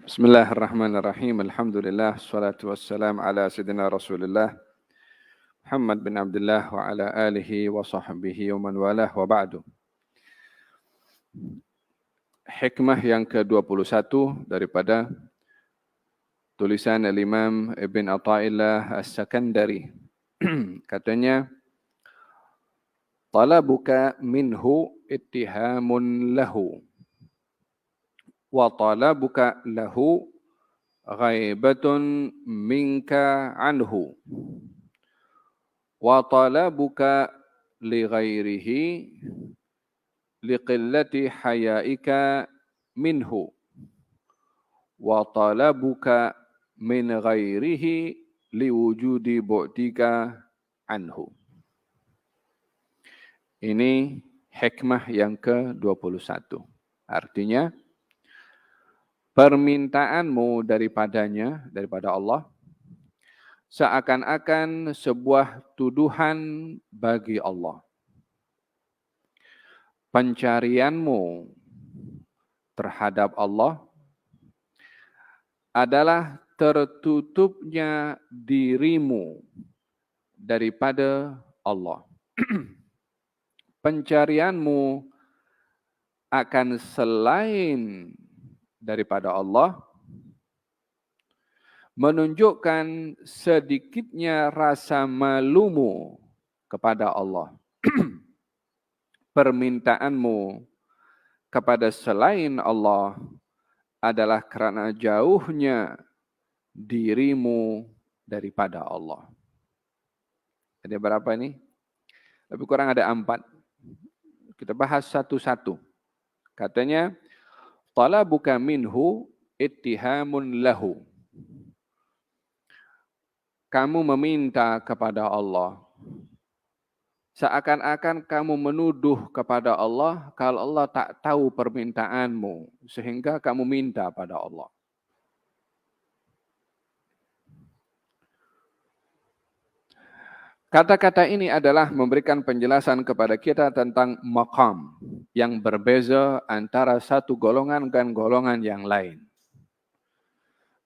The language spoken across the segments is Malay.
Bismillahirrahmanirrahim. Alhamdulillah. Salatu wassalam ala sayyidina Rasulullah Muhammad bin Abdullah wa ala alihi wa sahbihi wa man walah wa ba'du. Hikmah yang ke-21 daripada tulisan Al-Imam Ibn Athaillah As-Sakandari. Katanya, talabuka minhu ittihamun lahu wa talabuka lahu ghaibatun minka anhu wa talabuka li ghairihi liqillati hayaika minhu wa talabuka min ghairihi liwujudi bu'dika anhu. Ini hikmah yang ke-21. Artinya, permintaanmu daripada Allah, seakan-akan sebuah tuduhan bagi Allah. Pencarianmu terhadap Allah adalah tertutupnya dirimu daripada Allah. Pencarianmu akan selain daripada Allah menunjukkan sedikitnya rasa malumu kepada Allah. Permintaanmu kepada selain Allah adalah kerana jauhnya dirimu daripada Allah. Ada berapa ini? Lebih kurang ada 4. Kita bahas satu-satu. Katanya, talabuka minhu ittihamun lahu. Kamu meminta kepada Allah. Seakan-akan kamu menuduh kepada Allah kalau Allah tak tahu permintaanmu. Sehingga kamu minta pada Allah. Kata-kata ini adalah memberikan penjelasan kepada kita tentang maqam yang berbeza antara satu golongan dan golongan yang lain.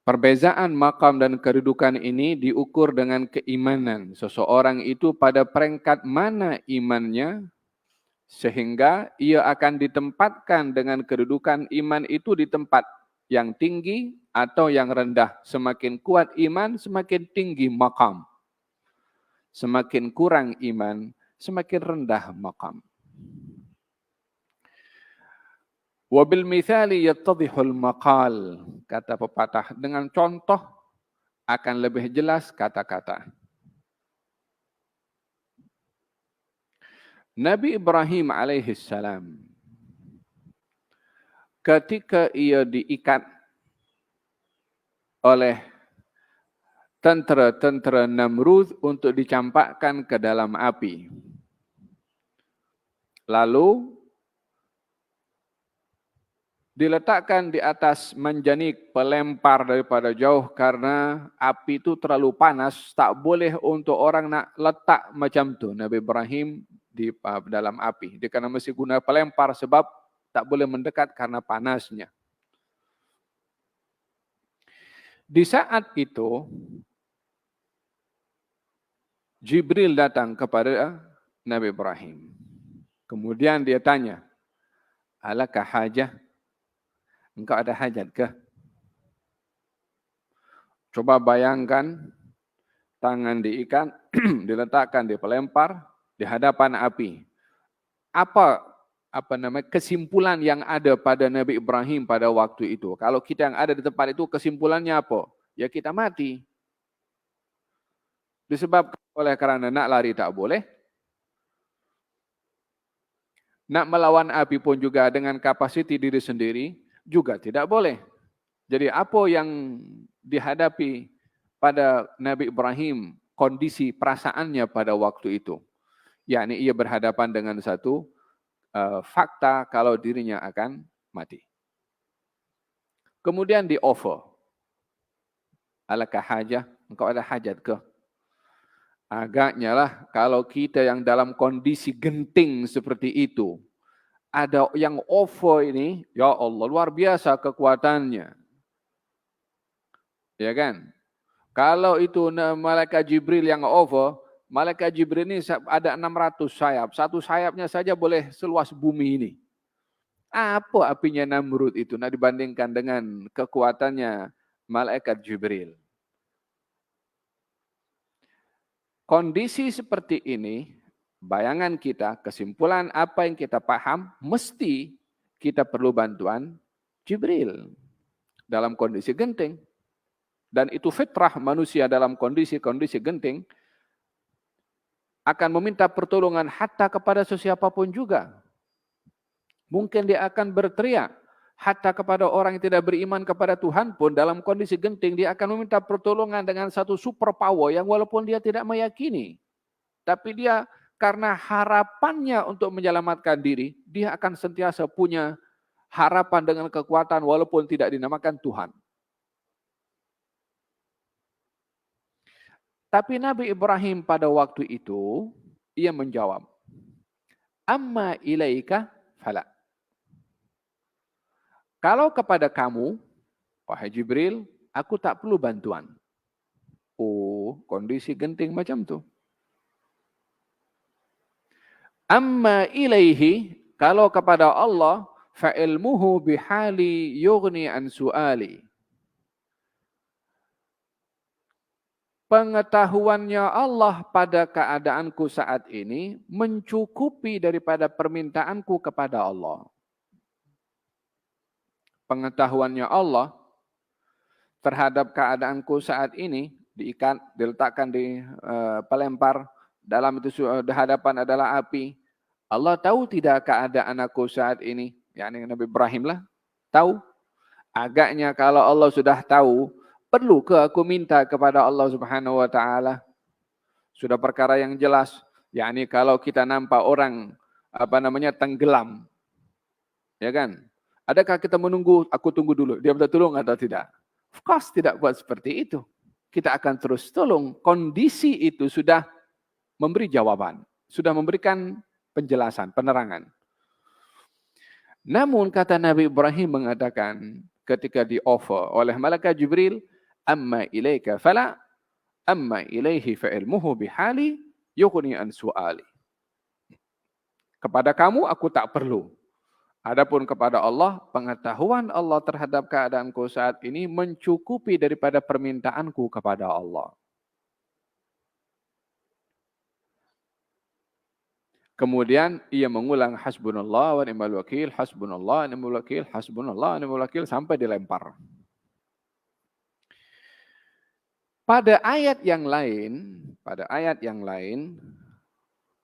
Perbezaan maqam dan kedudukan ini diukur dengan keimanan seseorang itu pada peringkat mana imannya, sehingga ia akan ditempatkan dengan kedudukan iman itu di tempat yang tinggi atau yang rendah. Semakin kuat iman, semakin tinggi maqam. Semakin kurang iman, semakin rendah maqam. Wabil mithali yattadhihul maqal, kata pepatah, dengan contoh akan lebih jelas kata-kata. Nabi Ibrahim alaihissalam, ketika ia diikat oleh tentera-tentera Namrud untuk dicampakkan ke dalam api. Lalu diletakkan di atas manjanik pelempar daripada jauh karena api itu terlalu panas, tak boleh untuk orang nak letak macam tu Nabi Ibrahim di dalam api. Dia kena mesti guna pelempar sebab tak boleh mendekat karena panasnya. Di saat itu Jibril datang kepada Nabi Ibrahim. Kemudian dia tanya, alaka hajah? Engkau ada hajat ke? Coba bayangkan, tangan diikat, diletakkan di pelempar, di hadapan api. Apa kesimpulan yang ada pada Nabi Ibrahim pada waktu itu? Kalau kita yang ada di tempat itu, kesimpulannya apa? Ya kita mati. Disebabkan oleh kerana nak lari tak boleh. Nak melawan api pun juga dengan kapasiti diri sendiri juga tidak boleh. Jadi apa yang dihadapi pada Nabi Ibrahim, kondisi perasaannya pada waktu itu? Yakni ia berhadapan dengan satu fakta kalau dirinya akan mati. Kemudian di offer. Alakah hajah? Engkau ada hajat ke? Agaknya lah kalau kita yang dalam kondisi genting seperti itu, ada yang offer ini, ya Allah luar biasa kekuatannya. Ya kan? Kalau itu malaikat Jibril yang over, malaikat Jibril ini ada 600 sayap. Satu sayapnya saja boleh seluas bumi ini. Apa apinya Namrud itu dibandingkan dengan kekuatannya malaikat Jibril. Kondisi seperti ini, bayangan kita, kesimpulan apa yang kita paham, mesti kita perlu bantuan Jibril dalam kondisi genting. Dan itu fitrah manusia dalam kondisi-kondisi genting, akan meminta pertolongan hatta kepada sesiapapun juga. Mungkin dia akan berteriak, hatta kepada orang yang tidak beriman kepada Tuhan pun dalam kondisi genting, dia akan meminta pertolongan dengan satu super power yang walaupun dia tidak meyakini. Tapi dia karena harapannya untuk menyelamatkan diri, dia akan sentiasa punya harapan dengan kekuatan walaupun tidak dinamakan Tuhan. Tapi Nabi Ibrahim pada waktu itu, ia menjawab, amma ilaika fala. Kalau kepada kamu, wahai Jibril, aku tak perlu bantuan. Oh, kondisi genting macam tu. Amma ilaihi, kalau kepada Allah, fa'ilmuhu bihali yughni an su'ali. Pengetahuannya Allah pada keadaanku saat ini mencukupi daripada permintaanku kepada Allah. Pengetahuannya Allah terhadap keadaanku saat ini diikat, diletakkan di pelempar, dalam itu di hadapan adalah api. Allah tahu tidak keadaan aku saat ini? Yakni Nabi Ibrahim lah tahu. Agaknya kalau Allah sudah tahu, perlu ke aku minta kepada Allah Subhanahu wa taala? Sudah perkara yang jelas. Yakni kalau kita nampak orang tenggelam, ya kan? Adakah kita menunggu, aku tunggu dulu, dia minta tolong atau tidak? Of course tidak buat seperti itu. Kita akan terus tolong. Kondisi itu sudah memberi jawaban. Sudah memberikan penjelasan, penerangan. Namun kata Nabi Ibrahim mengatakan ketika di-offer oleh malaikat Jibril, amma ilaika fala, amma ilaihi fa'ilmuhu bihali yughni an su'ali. Kepada kamu aku tak perlu. Adapun kepada Allah, pengetahuan Allah terhadap keadaanku saat ini mencukupi daripada permintaanku kepada Allah. Kemudian ia mengulang hasbunallah wa ni'mal wakil, hasbunallah wa ni'mal wakil, hasbunallah wa ni'mal wakil sampai dilempar. Pada ayat yang lain,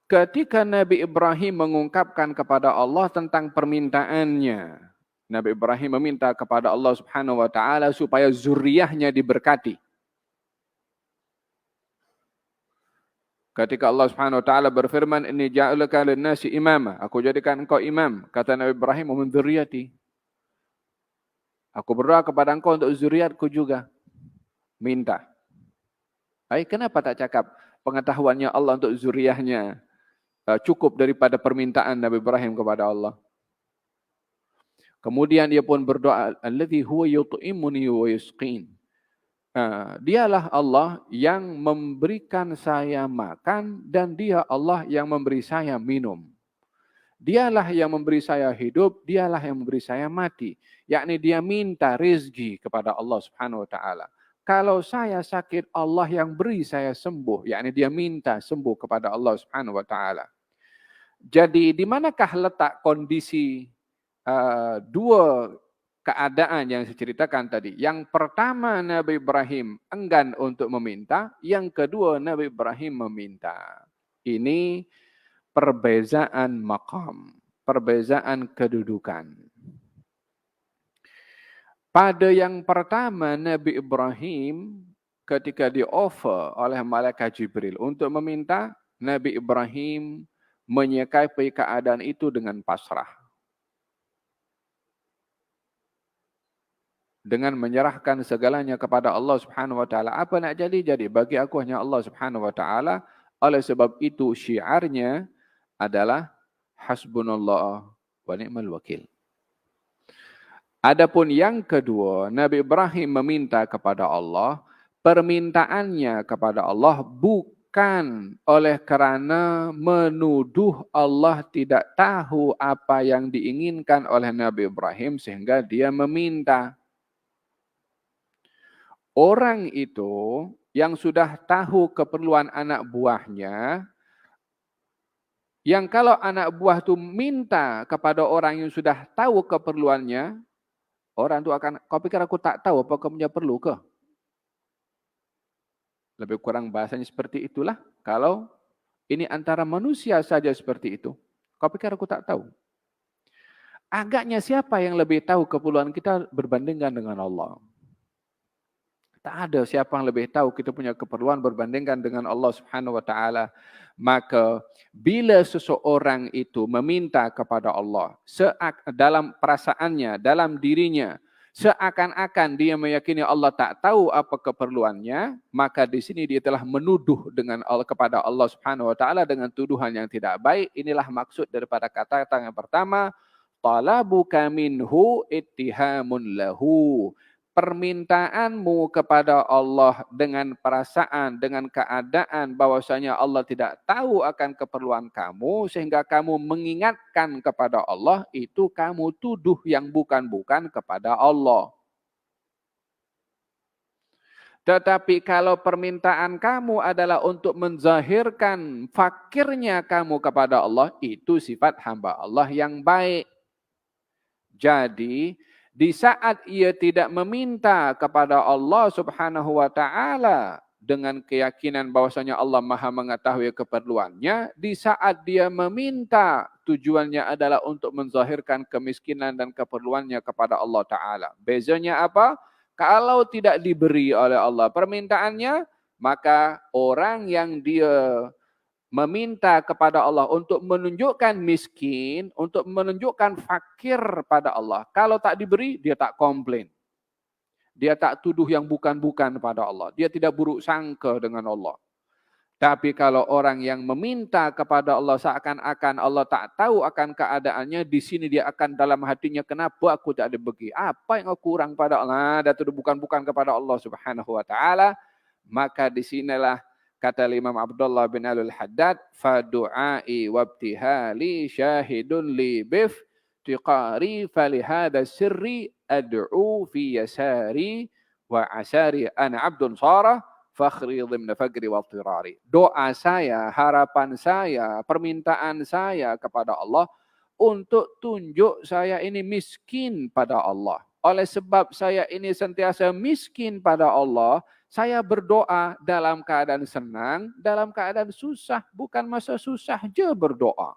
ketika Nabi Ibrahim mengungkapkan kepada Allah tentang permintaannya, Nabi Ibrahim meminta kepada Allah Subhanahu wa taala supaya zuriyahnya diberkati. Ketika Allah Subhanahu wa taala berfirman, "Inni ja'aluka lin-nasi imama." Aku jadikan engkau imam, kata Nabi Ibrahim, "Wa min dzurriyyati." Aku berdoa kepada engkau untuk zuriatku juga. Minta. Kenapa tak cakap pengetahuannya Allah untuk zuriatnya cukup daripada permintaan Nabi Ibrahim kepada Allah? Kemudian dia pun berdoa, "Allazi huwa yut'imuni wa yusqin." Dialah Allah yang memberikan saya makan dan dia Allah yang memberi saya minum. Dialah yang memberi saya hidup, dialah yang memberi saya mati. Yakni dia minta rezeki kepada Allah Subhanahu wa taala. Kalau saya sakit, Allah yang beri saya sembuh. Yakni dia minta sembuh kepada Allah Subhanahu wa taala. Jadi di manakah letak kondisi dua keadaan yang saya ceritakan tadi? Yang pertama Nabi Ibrahim enggan untuk meminta, yang kedua Nabi Ibrahim meminta. Ini perbezaan maqam, perbezaan kedudukan. Pada yang pertama Nabi Ibrahim ketika di-offer oleh malaikat Jibril untuk meminta, Nabi Ibrahim menyikapi keadaan itu dengan pasrah. Dengan menyerahkan segalanya kepada Allah Subhanahu wa taala. Apa nak jadi, bagi aku hanya Allah Subhanahu wa taala. Oleh sebab itu syiarnya adalah hasbunallah wa ni'mal wakil. Adapun yang kedua, Nabi Ibrahim meminta kepada Allah, permintaannya kepada Allah bukan oleh kerana menuduh Allah tidak tahu apa yang diinginkan oleh Nabi Ibrahim sehingga dia meminta. Orang itu yang sudah tahu keperluan anak buahnya, yang kalau anak buah itu minta kepada orang yang sudah tahu keperluannya, orang itu akan, kau pikir aku tak tahu apa kau punya perlu ke? Lebih kurang bahasanya seperti itulah. Kalau ini antara manusia saja seperti itu. Kau pikir aku tak tahu? Agaknya siapa yang lebih tahu keperluan kita berbandingkan dengan Allah? Tak ada siapa yang lebih tahu kita punya keperluan berbandingkan dengan Allah Subhanahu wa taala. Maka bila seseorang itu meminta kepada Allah dalam perasaannya, dalam dirinya, seakan-akan dia meyakini Allah tak tahu apa keperluannya, maka di sini dia telah menuduh dengan Allah kepada Allah Subhanahu wa taala dengan tuduhan yang tidak baik. Inilah maksud daripada kata-kata yang pertama, talabuka minhu ittihamun lahu. Permintaanmu kepada Allah dengan perasaan, dengan keadaan bahwasanya Allah tidak tahu akan keperluan kamu sehingga kamu mengingatkan kepada Allah, itu kamu tuduh yang bukan-bukan kepada Allah. Tetapi kalau permintaan kamu adalah untuk menzahirkan fakirnya kamu kepada Allah, itu sifat hamba Allah yang baik. Jadi, di saat ia tidak meminta kepada Allah Subhanahu wa taala dengan keyakinan bahwasanya Allah Maha mengetahui keperluannya, di saat dia meminta tujuannya adalah untuk menzahirkan kemiskinan dan keperluannya kepada Allah taala. Bezanya apa? Kalau tidak diberi oleh Allah permintaannya, maka orang yang dia meminta kepada Allah untuk menunjukkan miskin, untuk menunjukkan fakir pada Allah. Kalau tak diberi, dia tak komplain. Dia tak tuduh yang bukan-bukan pada Allah. Dia tidak buruk sangka dengan Allah. Tapi kalau orang yang meminta kepada Allah seakan-akan Allah tak tahu akan keadaannya, di sini dia akan dalam hatinya, kenapa aku tak diberi? Apa yang aku kurang pada Allah? Dia tuduh bukan-bukan kepada Allah Subhanahu wa taala. Maka di sinilah kata Imam Abdullah bin Alul Haddad, fadu'ai wabtihali syahidun li bif tiqari falihada sirri ad'u fi yasari wa asari ana abdun sarah fakhri dhimna faqri wa tirari. Doa saya, harapan saya, permintaan saya kepada Allah untuk tunjuk saya ini miskin pada Allah. Oleh sebab saya ini sentiasa miskin pada Allah, saya berdoa dalam keadaan senang, dalam keadaan susah. Bukan masa susah je berdoa.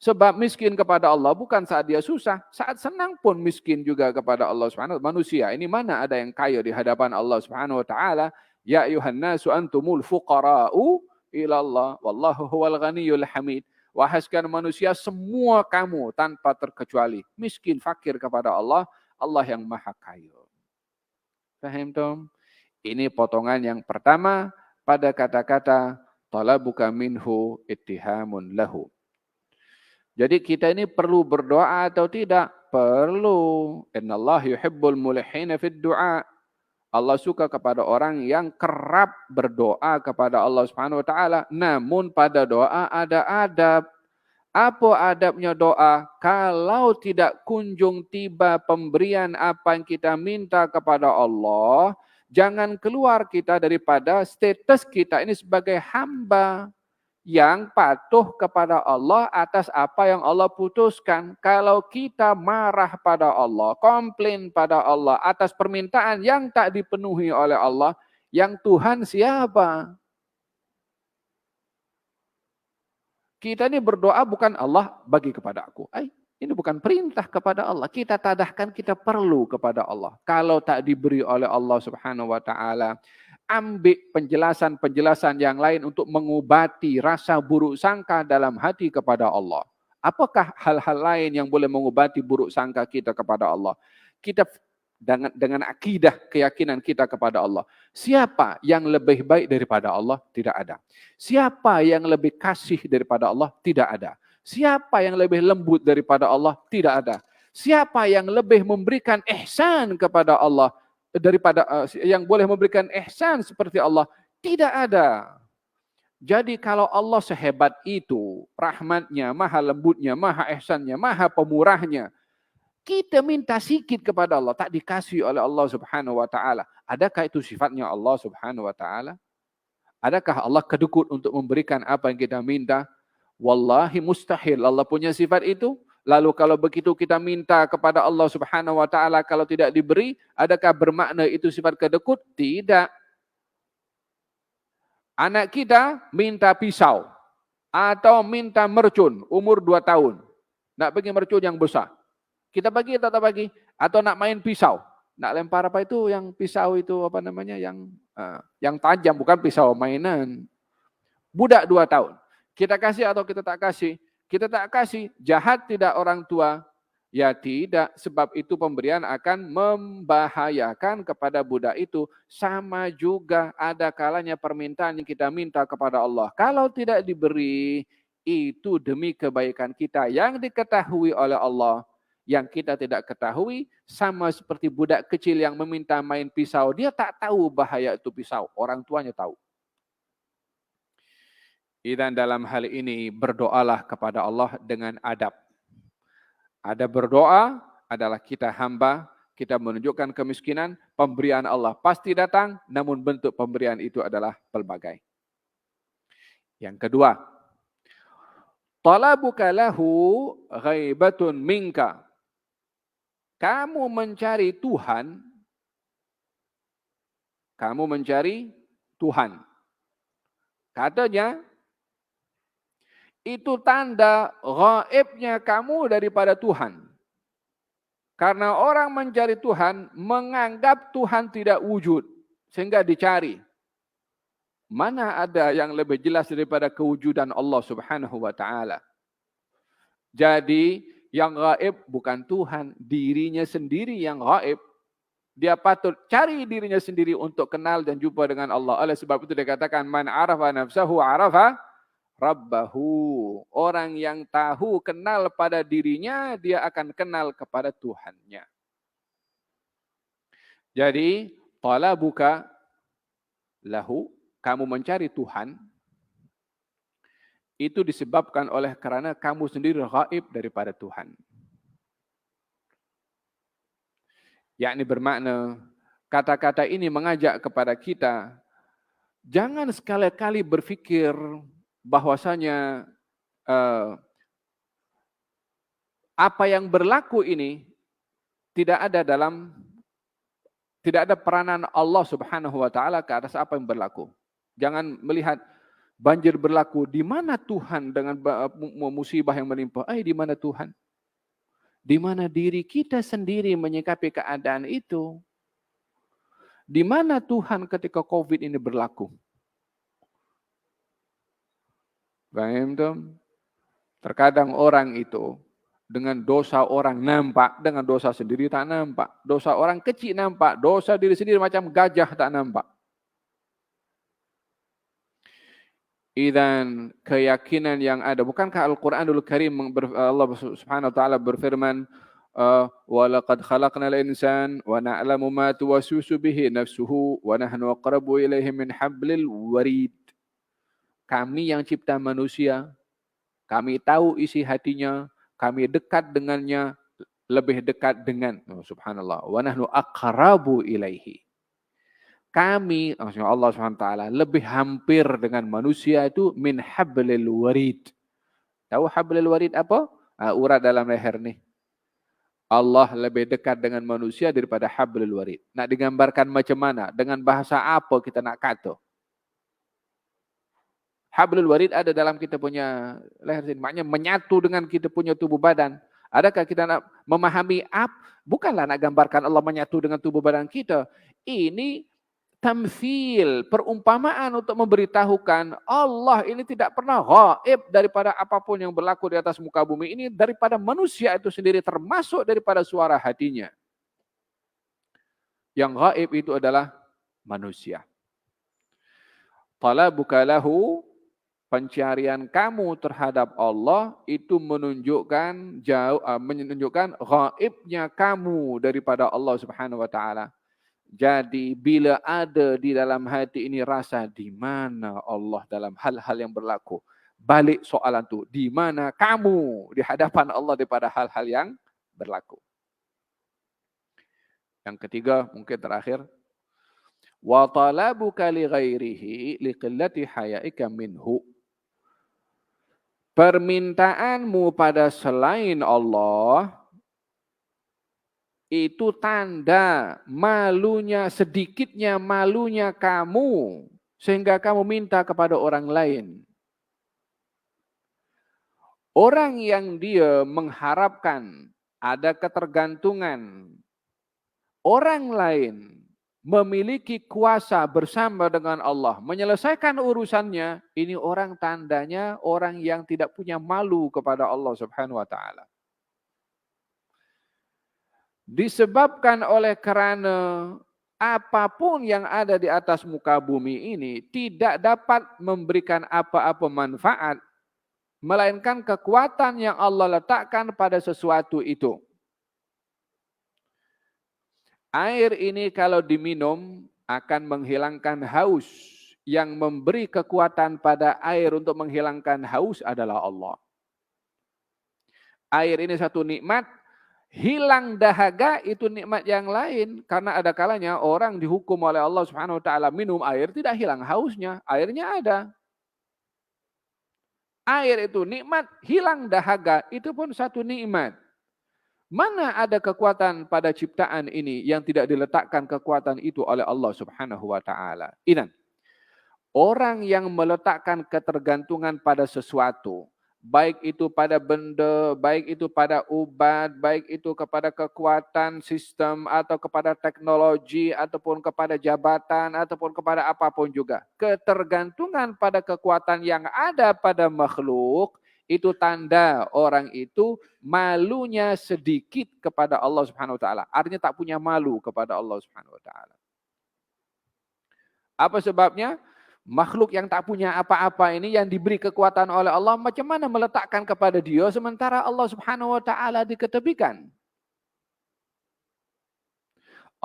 Sebab miskin kepada Allah bukan saat dia susah. Saat senang pun miskin juga kepada Allah Subhanahu wa taala. Manusia ini mana ada yang kaya di hadapan Allah Subhanahu wa taala? Ya ayuhan nasu antumul fuqara'u ila Allah wallahu huwal ghaniyyul hamid. Wahai sekalian manusia, semua kamu tanpa terkecuali miskin fakir kepada Allah, Allah yang maha kaya. Faham Tom? Ini potongan yang pertama pada kata-kata talabuka minhu ittihamun lahu. Jadi kita ini perlu berdoa atau tidak? Perlu. Innallaha yuhibbul mulihina fid du'a. Allah suka kepada orang yang kerap berdoa kepada Allah Subhanahu wa taala. Namun pada doa ada adab. Apa adabnya doa? Kalau tidak kunjung tiba pemberian apa yang kita minta kepada Allah, jangan keluar kita daripada status kita ini sebagai hamba yang patuh kepada Allah atas apa yang Allah putuskan. Kalau kita marah pada Allah, komplain pada Allah atas permintaan yang tak dipenuhi oleh Allah, yang Tuhan siapa? Kita ini berdoa bukan Allah bagi kepada aku. Ini bukan perintah kepada Allah. Kita tadahkan kita perlu kepada Allah. Kalau tak diberi oleh Allah Subhanahu wa taala, ambil penjelasan-penjelasan yang lain untuk mengobati rasa buruk sangka dalam hati kepada Allah. Apakah hal-hal lain yang boleh mengobati buruk sangka kita kepada Allah? Kita dengan akidah keyakinan kita kepada Allah. Siapa yang lebih baik daripada Allah? Tidak ada. Siapa yang lebih kasih daripada Allah? Tidak ada. Siapa yang lebih lembut daripada Allah? Tidak ada. Siapa yang lebih memberikan ihsan kepada Allah daripada yang boleh memberikan ihsan seperti Allah? Tidak ada. Jadi kalau Allah sehebat itu, rahmatnya, maha lembutnya, maha ihsannya, maha pemurahnya, kita minta sikit kepada Allah, tak dikasih oleh Allah Subhanahu wa taala. Adakah itu sifatnya Allah Subhanahu wa taala? Adakah Allah kedekut untuk memberikan apa yang kita minta? Wallahi mustahil. Allah punya sifat itu. Lalu kalau begitu kita minta kepada Allah Subhanahu wa taala kalau tidak diberi, adakah bermakna itu sifat kedekut? Tidak. Anak kita minta pisau atau minta mercun umur 2 tahun. Nak bagi mercun yang besar. Kita bagi atau tak bagi? Atau nak main pisau? Nak lempar apa itu yang pisau itu apa namanya yang tajam, bukan pisau mainan. Budak 2 tahun. Kita kasih atau kita tak kasih? Kita tak kasih. Jahat tidak orang tua? Ya tidak, sebab itu pemberian akan membahayakan kepada budak itu. Sama juga ada kalanya permintaan yang kita minta kepada Allah. Kalau tidak diberi, itu demi kebaikan kita yang diketahui oleh Allah. Yang kita tidak ketahui, sama seperti budak kecil yang meminta main pisau. Dia tak tahu bahaya itu pisau, orang tuanya tahu. Dan dalam hal ini berdoalah kepada Allah dengan adab. Ada berdoa adalah kita hamba, kita menunjukkan kemiskinan, pemberian Allah pasti datang, namun bentuk pemberian itu adalah pelbagai. Yang kedua, talabuka lahu ghaibatun minka. Kamu mencari Tuhan, katanya, itu tanda gaibnya kamu daripada Tuhan. Karena orang mencari Tuhan, menganggap Tuhan tidak wujud. Sehingga dicari. Mana ada yang lebih jelas daripada kewujudan Allah Subhanahu wa ta'ala. Jadi, yang gaib bukan Tuhan. Dirinya sendiri yang gaib. Dia patut cari dirinya sendiri untuk kenal dan jumpa dengan Allah. Oleh sebab itu dikatakan, Man arafa nafsahu arafa Rabbahu. Orang yang tahu, kenal pada dirinya, dia akan kenal kepada Tuhannya. Jadi, talabuka lahu, kamu mencari Tuhan, itu disebabkan oleh karena kamu sendiri gaib daripada Tuhan. Yakni bermakna, kata-kata ini mengajak kepada kita, jangan sekali-kali berfikir bahwasanya apa yang berlaku ini tidak ada peranan Allah Subhanahu wa taala ke atas apa yang berlaku. Jangan melihat banjir berlaku, di mana Tuhan dengan musibah yang menimpa? Di mana Tuhan? Di mana diri kita sendiri menyikapi keadaan itu? Di mana Tuhan ketika Covid ini berlaku? Paham tuh? Terkadang orang itu dengan dosa orang nampak, dengan dosa sendiri tak nampak. Dosa orang kecil nampak, dosa diri sendiri macam gajah tak nampak. Dan keyakinan yang ada, bukankah Al-Quranul Karim Allah Subhanahu wa taala berfirman, "Walaqad khalaqnal insan wa na'lamu ma tuwaswisu bihi nafsuhu wa nahnu aqrabu ilaihi min hablil warid." Kami yang cipta manusia, kami tahu isi hatinya, kami dekat dengannya, lebih dekat dengan subhanallah, wa nahnu aqrabu ilaihi. Kami, Allah SWT, lebih hampir dengan manusia itu min hablil warid. Tahu hablil warid apa? Urat dalam leher nih. Allah lebih dekat dengan manusia daripada hablil warid. Nak digambarkan macam mana? Dengan bahasa apa kita nak kata? Hablul warid ada dalam kita punya leher sini. Maknanya menyatu dengan kita punya tubuh badan. Adakah kita nak memahami bukanlah nak gambarkan Allah menyatu dengan tubuh badan kita. Ini tamthil, perumpamaan untuk memberitahukan Allah ini tidak pernah gaib daripada apapun yang berlaku di atas muka bumi ini, daripada manusia itu sendiri, termasuk daripada suara hatinya. Yang gaib itu adalah manusia. Talabuka lahu pencarian kamu terhadap Allah itu menunjukkan gaibnya kamu daripada Allah Subhanahu wa taala. Jadi bila ada di dalam hati ini rasa di mana Allah dalam hal-hal yang berlaku, balik soalan tu, di mana kamu di hadapan Allah daripada hal-hal yang berlaku. Yang ketiga, mungkin terakhir, wa talabuka li ghairihi li qillati hayaika minhu. Permintaanmu pada selain Allah itu tanda malunya, sedikitnya malunya kamu sehingga kamu minta kepada orang lain. Orang yang dia mengharapkan ada ketergantungan orang lain memiliki kuasa bersama dengan Allah, menyelesaikan urusannya, ini orang tandanya orang yang tidak punya malu kepada Allah Subhanahu wa taala. Disebabkan oleh kerana apapun yang ada di atas muka bumi ini tidak dapat memberikan apa-apa manfaat, melainkan kekuatan yang Allah letakkan pada sesuatu itu. Air ini kalau diminum akan menghilangkan haus. Yang memberi kekuatan pada air untuk menghilangkan haus adalah Allah. Air ini satu nikmat, hilang dahaga itu nikmat yang lain. Karena ada kalanya orang dihukum oleh Allah Subhanahu wa taala minum air tidak hilang hausnya, airnya ada. Air itu nikmat, hilang dahaga itu pun satu nikmat. Mana ada kekuatan pada ciptaan ini yang tidak diletakkan kekuatan itu oleh Allah Subhanahu wa taala? Idan, orang yang meletakkan ketergantungan pada sesuatu, baik itu pada benda, baik itu pada ubat, baik itu kepada kekuatan sistem atau kepada teknologi ataupun kepada jabatan ataupun kepada apapun juga. Ketergantungan pada kekuatan yang ada pada makhluk itu tanda orang itu malunya sedikit kepada Allah Subhanahu wa taala. Artinya tak punya malu kepada Allah Subhanahu wa taala. Apa sebabnya? Makhluk yang tak punya apa-apa ini yang diberi kekuatan oleh Allah, macam mana meletakkan kepada dia sementara Allah Subhanahu wa taala diketepikan?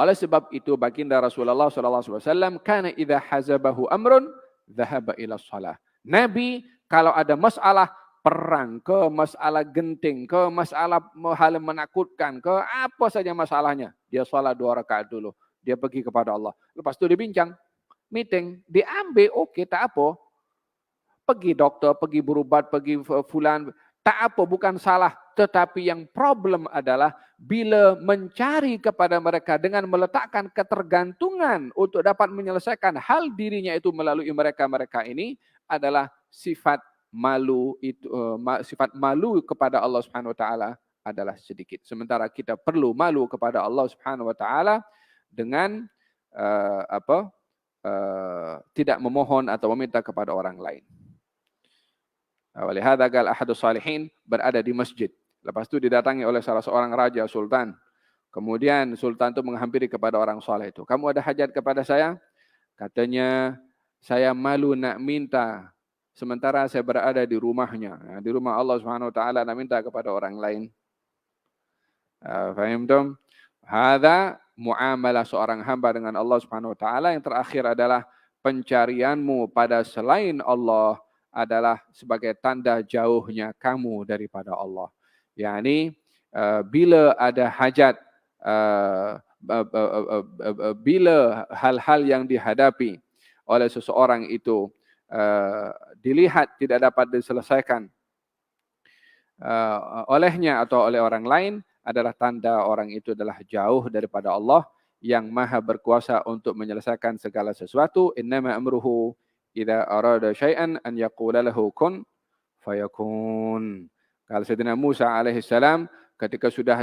Oleh sebab itu baginda Rasulullah sallallahu alaihi wasallam kana idza hazabahu amrun dhahaba ila shalah. Nabi kalau ada masalah perang ke, masalah genting ke, masalah hal menakutkan ke, apa saja masalahnya, dia salat 2 rakaat dulu, dia pergi kepada Allah. Lepas itu dibincang, meeting, diambil okey tak apa. Pergi doktor, pergi berubat, pergi fulan, tak apa, bukan salah. Tetapi yang problem adalah bila mencari kepada mereka dengan meletakkan ketergantungan untuk dapat menyelesaikan hal dirinya itu melalui mereka-mereka ini adalah sifat malu itu, sifat malu kepada Allah Subhanahu wa taala adalah sedikit. Sementara kita perlu malu kepada Allah Subhanahu wa taala dengan tidak memohon atau meminta kepada orang lain. Walihada qala ahadus salihin, berada di masjid. Lepas itu didatangi oleh salah seorang raja, sultan. Kemudian sultan itu menghampiri kepada orang soleh itu. Kamu ada hajat kepada saya? Katanya, saya malu nak minta. Sementara saya berada di rumahnya. Di rumah Allah Subhanahu wa taala nak minta kepada orang lain. Fahimtum? Hadza muamalah seorang hamba dengan Allah Subhanahu wa taala. Yang terakhir adalah pencarianmu pada selain Allah adalah sebagai tanda jauhnya kamu daripada Allah. Yani bila ada hajat, bila hal-hal yang dihadapi oleh seseorang itu dilihat tidak dapat diselesaikan olehnya atau oleh orang lain, adalah tanda orang itu adalah jauh daripada Allah yang maha berkuasa untuk menyelesaikan segala sesuatu. Innama amruhu idza arada syai'an an yaqula lahu kun fayakun. Kalau Sayyidina Musa alaihissalam ketika sudah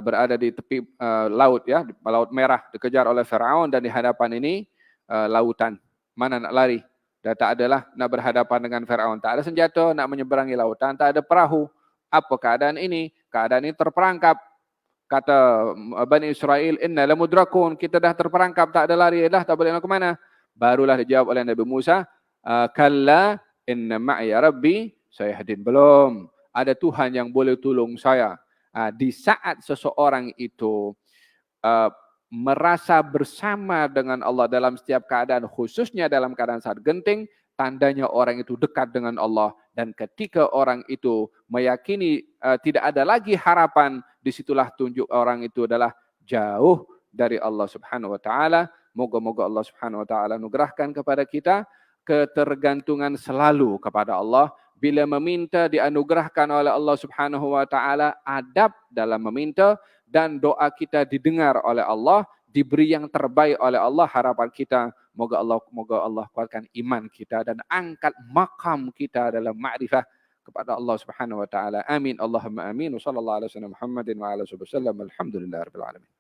berada di tepi laut, ya, Laut Merah, dikejar oleh Firaun dan di hadapan ini lautan. Mana nak lari? Dan tak adalah nak berhadapan dengan Firaun, tak ada senjata nak menyeberangi lautan, tak ada perahu. Apa keadaan ini? Keadaan ini terperangkap. Kata Bani Israel, inna lamudrakun, kita dah terperangkap, tak ada lari dah, tak boleh nak ke mana. Barulah dijawab oleh Nabi Musa, Kalla inna ma'iya rabbi sayahdin. Belum. Ada Tuhan yang boleh tolong saya. Di saat seseorang itu merasa bersama dengan Allah dalam setiap keadaan, khususnya dalam keadaan saat genting, tandanya orang itu dekat dengan Allah. Dan ketika orang itu meyakini tidak ada lagi harapan, disitulah tunjuk orang itu adalah jauh dari Allah Subhanahu wa taala. Moga-moga Allah Subhanahu wa taala anugerahkan kepada kita ketergantungan selalu kepada Allah. Bila meminta dianugerahkan oleh Allah Subhanahu wa taala, adab dalam meminta, dan doa kita didengar oleh Allah, diberi yang terbaik oleh Allah. Harapan kita moga Allah kuatkan iman kita dan angkat makam kita dalam ma'rifah kepada Allah Subhanahu wa taala. Amin Allahumma amin. Wassallallahu alaihi wasallam Muhammadin wa ala alihi wasallam. Alhamdulillahirabbil alamin.